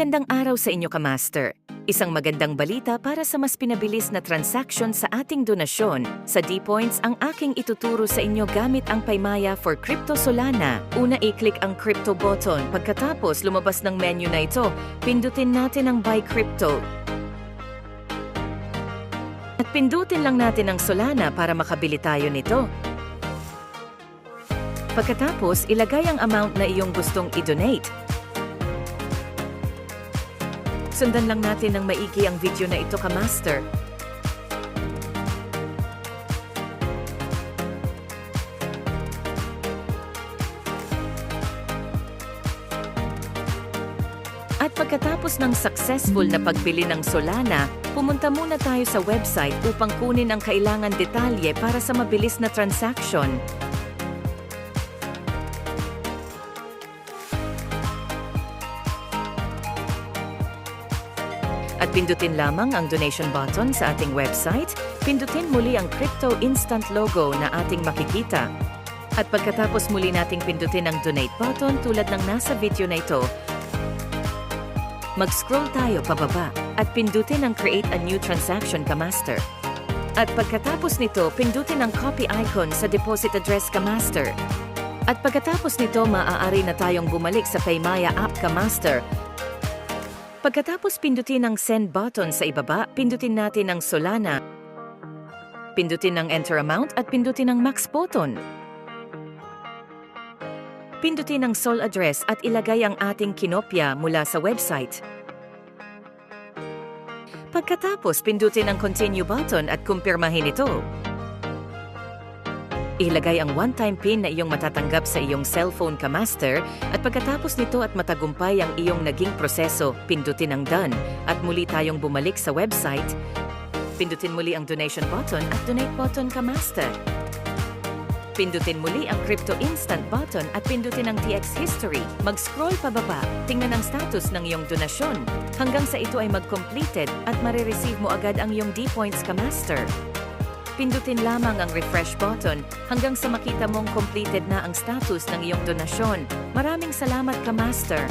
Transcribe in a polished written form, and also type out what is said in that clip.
Magandang araw sa inyo, Kamaster. Isang magandang balita para sa mas pinabilis na transaction sa ating donasyon. Sa D-Points ang aking ituturo sa inyo gamit ang Paymaya for Crypto Solana. Una, i-click ang Crypto button. Pagkatapos lumabas ng menu na ito, pindutin natin ang Buy Crypto. At pindutin lang natin ang Solana para makabili tayo nito. Pagkatapos, ilagay ang amount na iyong gustong i-donate. Sundan lang natin ng maigi ang video na ito, Kamaster. At pagkatapos ng successful na pagbili ng Solana, pumunta muna tayo sa website upang kunin ang kailangan detalye para sa mabilis na transaction. At pindutin lamang ang donation button sa ating website, pindutin muli ang Crypto Instant logo na ating makikita. At pagkatapos muli nating pindutin ang donate button tulad ng nasa video na ito, mag-scroll tayo pababa at pindutin ang Create a New Transaction, Kamaster. At pagkatapos nito, pindutin ang copy icon sa deposit address, Kamaster. At pagkatapos nito, maaari na tayong bumalik sa Paymaya app, Kamaster. Pagkatapos pindutin ang Send button sa ibaba, pindutin natin ang Solana. Pindutin ang Enter Amount at pindutin ang Max button. Pindutin ang Sol address at ilagay ang ating kinopya mula sa website. Pagkatapos, pindutin ang Continue button at kumpirmahin ito. Ilagay ang one-time PIN na iyong matatanggap sa iyong cellphone, Kamaster, at pagkatapos nito at matagumpay ang iyong naging proseso, pindutin ang Done at muli tayong bumalik sa website. Pindutin muli ang Donation button at Donate button, Kamaster. Pindutin muli ang Crypto Instant button at pindutin ang TX History. Mag-scroll pababa, tingnan ang status ng iyong donasyon hanggang sa ito ay mag-completed at marireceive mo agad ang iyong D-Points, Kamaster. Pindutin lamang ang refresh button hanggang sa makita mong completed na ang status ng iyong donasyon. Maraming salamat, Kamaster!